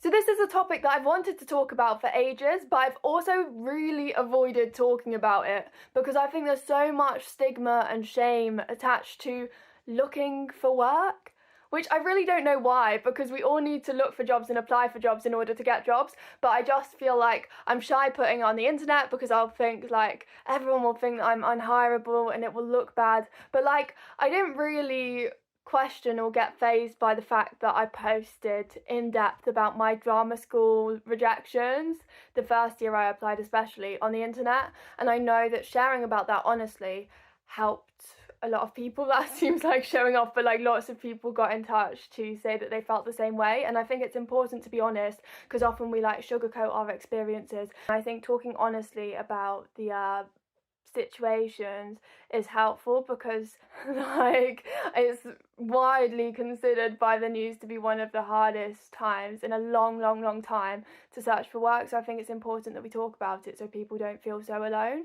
So this is a topic that I've wanted to talk about for ages, but I've also really avoided talking about it because I think there's so much stigma and shame attached to looking for work, which I really don't know why, because we all need to look for jobs and apply for jobs in order to get jobs, but I just feel like I'm shy putting it on the internet because I'll think like everyone will think that I'm unhireable and it will look bad. But like I didn't really question or get fazed by the fact that I posted in depth about my drama school rejections, the first year I applied especially, on the internet. And I know that sharing about that honestly helped a lot of people. That seems like showing off, but like lots of people got in touch to say that they felt the same way. And I think it's important to be honest, because often we like sugarcoat our experiences. I think talking honestly about the situations is helpful because like it's widely considered by the news to be one of the hardest times in a long time to search for work. So I think it's important that we talk about it so people don't feel so alone.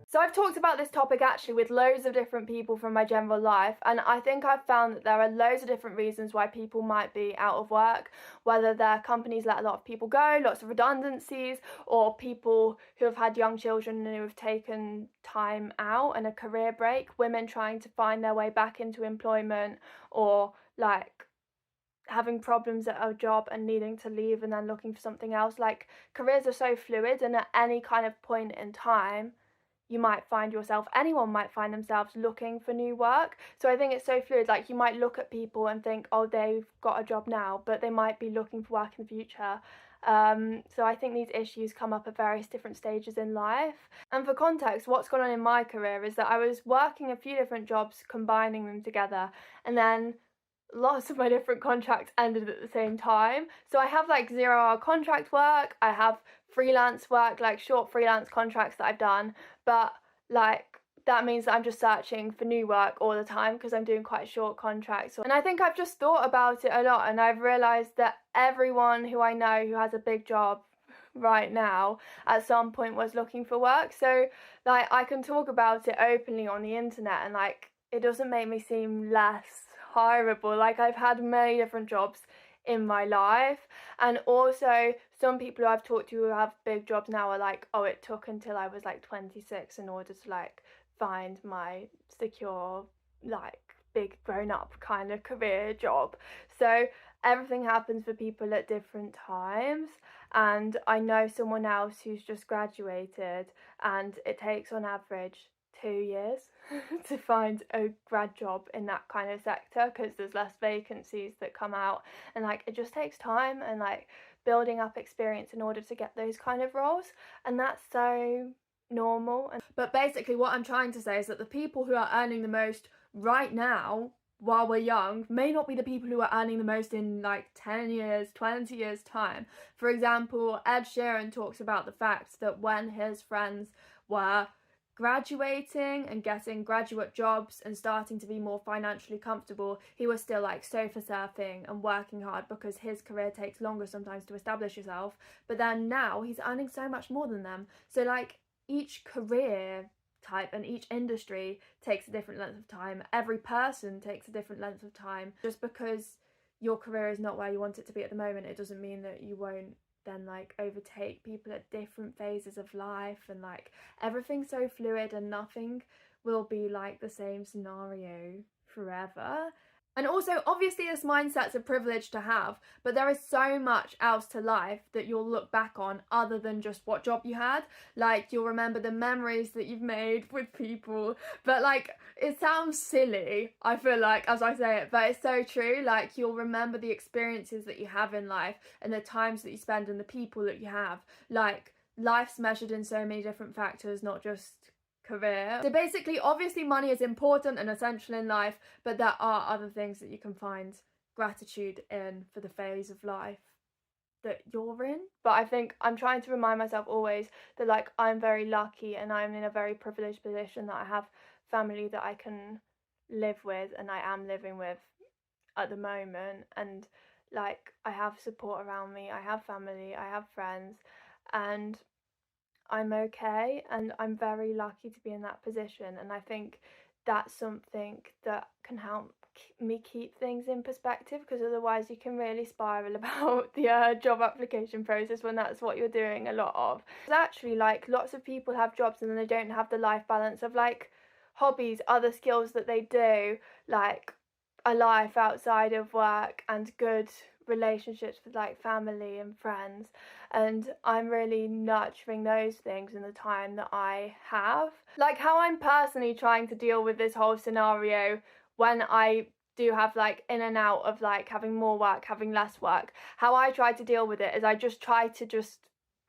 So I've talked about this topic actually with loads of different people from my general life, and I think I've found that there are loads of different reasons why people might be out of work, whether their companies let a lot of people go, lots of redundancies, or people who have had young children and who have taken time out and a career break, women trying to find their way back into employment, or like having problems at a job and needing to leave and then looking for something else. Like careers are so fluid, and at any kind of point in time you might find yourself, anyone might find themselves looking for new work. So I think it's so fluid. Like you might look at people and think, oh, they've got a job now, but they might be looking for work in the future. So I think these issues come up at various different stages in life. And for context, what's gone on in my career is that I was working a few different jobs, combining them together, and then lots of my different contracts ended at the same time. So I have like 0 hour contract work, I have freelance work, like short freelance contracts that I've done, but like that means that I'm just searching for new work all the time because I'm doing quite short contracts. And I think I've just thought about it a lot, and I've realised that everyone who I know who has a big job right now at some point was looking for work. So like I can talk about it openly on the internet, and like it doesn't make me seem less hireable. Like I've had many different jobs in my life, and also some people who I've talked to who have big jobs now are like, oh, it took until I was like 26 in order to like find my secure like big grown up kind of career job. So everything happens for people at different times, and I know someone else who's just graduated and it takes on average 2 years to find a grad job in that kind of sector because there's less vacancies that come out, and like it just takes time and like building up experience in order to get those kind of roles, and that's so normal. But basically what I'm trying to say is that the people who are earning the most right now while we're young may not be the people who are earning the most in like 10 years, 20 years time. For example, Ed Sheeran talks about the fact that when his friends were graduating and getting graduate jobs and starting to be more financially comfortable, he was still like sofa surfing and working hard because his career takes longer sometimes to establish yourself. But then now he's earning so much more than them. So like each career type and each industry takes a different length of time. Every person takes a different length of time. Just because your career is not where you want it to be at the moment, it doesn't mean that you won't then like overtake people at different phases of life, and like everything's so fluid and nothing will be like the same scenario forever. And also, obviously, this mindset's a privilege to have, but there is so much else to life that you'll look back on other than just what job you had. Like, you'll remember the memories that you've made with people. But, like, it sounds silly, I feel like, as I say it, but it's so true. Like, you'll remember the experiences that you have in life and the times that you spend and the people that you have. Like, life's measured in so many different factors, not just career. So basically, obviously money is important and essential in life, but there are other things that you can find gratitude in for the phase of life that you're in. But I think I'm trying to remind myself always that like I'm very lucky and I'm in a very privileged position that I have family that I can live with and I am living with at the moment, and like I have support around me, I have family, I have friends, and I'm okay, and I'm very lucky to be in that position. And I think that's something that can help me keep things in perspective, because otherwise you can really spiral about the job application process when that's what you're doing a lot of. It's actually like lots of people have jobs and then they don't have the life balance of like hobbies, other skills that they do, like a life outside of work and good relationships with like family and friends. And I'm really nurturing those things in the time that I have. Like how I'm personally trying to deal with this whole scenario when I do have like in and out of like having more work, having less work. How I try to deal with it is I just try to just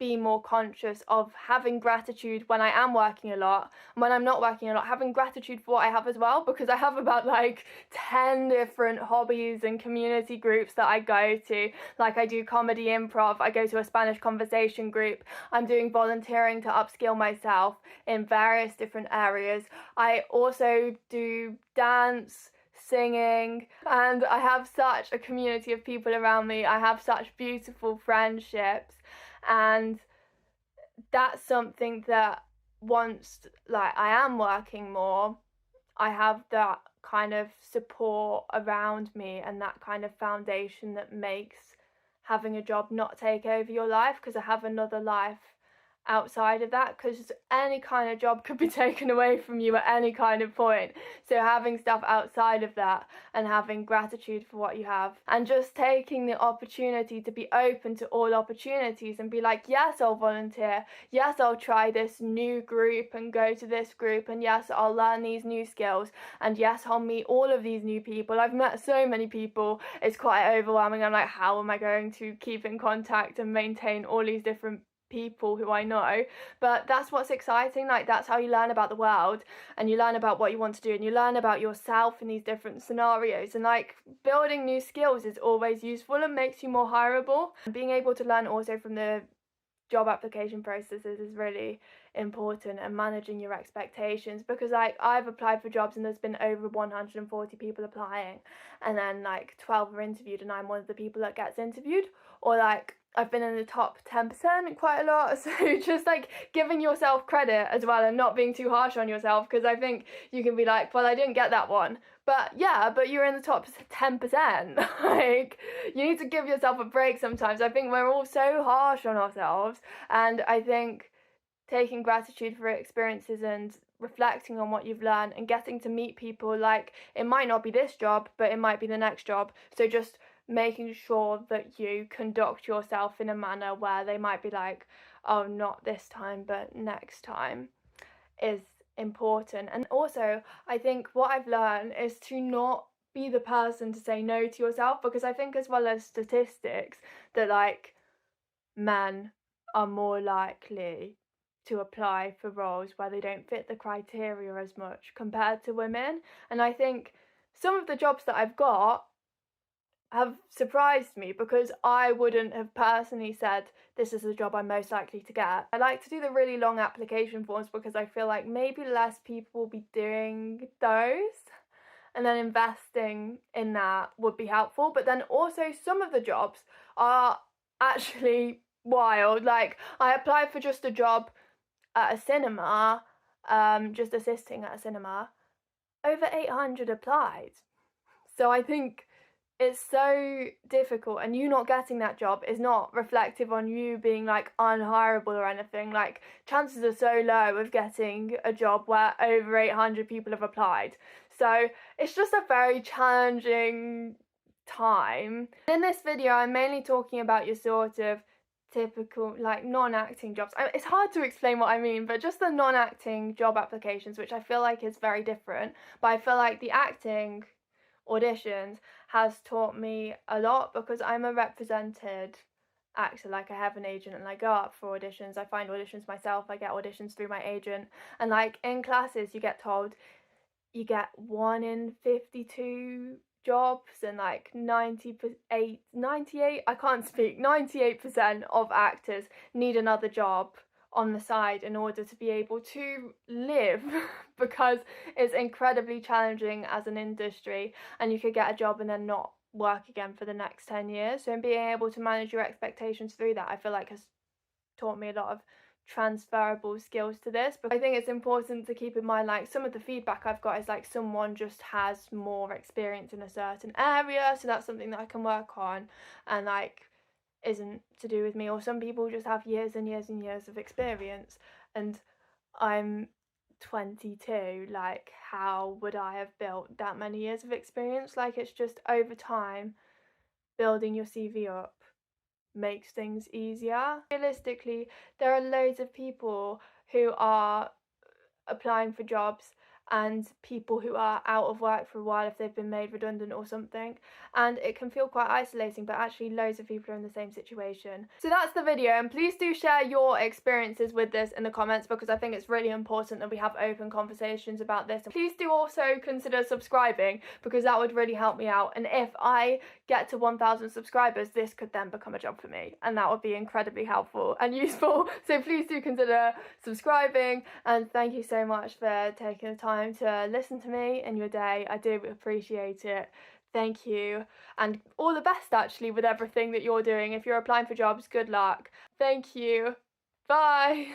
be more conscious of having gratitude when I am working a lot, and when I'm not working a lot, having gratitude for what I have as well, because I have about like 10 different hobbies and community groups that I go to. Like I do comedy improv, I go to a Spanish conversation group, I'm doing volunteering to upskill myself in various different areas. I also do dance, singing, and I have such a community of people around me. I have such beautiful friendships, and that's something that once like I am working more, I have that kind of support around me and that kind of foundation that makes having a job not take over your life, because I have another life outside of that, because any kind of job could be taken away from you at any kind of point. So having stuff outside of that and having gratitude for what you have, and just taking the opportunity to be open to all opportunities and be like, yes, I'll volunteer, yes, I'll try this new group and go to this group, and yes, I'll learn these new skills, and yes, I'll meet all of these new people. I've met so many people, it's quite overwhelming. I'm like, how am I going to keep in contact and maintain all these different people who I know? But that's what's exciting. Like that's how you learn about the world, and you learn about what you want to do, and you learn about yourself in these different scenarios. And like building new skills is always useful and makes you more hireable. And being able to learn also from the job application processes is really important, and managing your expectations, because like I've applied for jobs and there's been over 140 people applying, and then like 12 are interviewed and I'm one of the people that gets interviewed, or like I've been in the top 10% quite a lot. So just like giving yourself credit as well and not being too harsh on yourself, because I think you can be like, well, I didn't get that one, but yeah, but you're in the top 10%. Like you need to give yourself a break sometimes. I think we're all so harsh on ourselves, and I think taking gratitude for experiences and reflecting on what you've learned and getting to meet people, like it might not be this job but it might be the next job, so just making sure that you conduct yourself in a manner where they might be like, oh, not this time but next time, is important. And also I think what I've learned is to not be the person to say no to yourself, because I think as well as statistics that like men are more likely to apply for roles where they don't fit the criteria as much compared to women. And I think some of the jobs that I've got have surprised me, because I wouldn't have personally said this is the job I'm most likely to get. I like to do the really long application forms because I feel like maybe less people will be doing those, and then investing in that would be helpful. But then also some of the jobs are actually wild. Like I applied for just a job at a cinema, just assisting at a cinema. Over 800 applied. So I think it's so difficult, and you not getting that job is not reflective on you being like unhireable or anything. Like chances are so low of getting a job where over 800 people have applied. So it's just a very challenging time. In this video I'm mainly talking about your sort of typical like non-acting jobs. It's hard to explain what I mean, but just the non-acting job applications, which I feel like is very different. But I feel like the acting auditions has taught me a lot, because I'm a represented actor. Like I have an agent and I go up for auditions, I find auditions myself, I get auditions through my agent, and like in classes you get told you get 1 in 52 jobs, and like 98, I can't speak, 98% of actors need another job on the side in order to be able to live because it's incredibly challenging as an industry, and you could get a job and then not work again for the next 10 years. So being able to manage your expectations through that, I feel like has taught me a lot of transferable skills to this, but I think it's important to keep in mind, like, some of the feedback I've got is like someone just has more experience in a certain area, so that's something that I can work on, and like isn't to do with me, or some people just have years and years and years of experience, and I'm 22, like how would I have built that many years of experience? Like, it's just over time building your CV up makes things easier. Realistically, there are loads of people who are applying for jobs and people who are out of work for a while if they've been made redundant or something, and it can feel quite isolating, but actually loads of people are in the same situation. So that's the video, and please do share your experiences with this in the comments, because I think it's really important that we have open conversations about this. Please do also consider subscribing, because that would really help me out, and if I get to 1,000 subscribers, this could then become a job for me, and that would be incredibly helpful and useful. So please do consider subscribing, and thank you so much for taking the time to listen to me in your day. I do appreciate it. Thank you, and all the best actually with everything that you're doing. If you're applying for jobs, good luck. Thank you. Bye.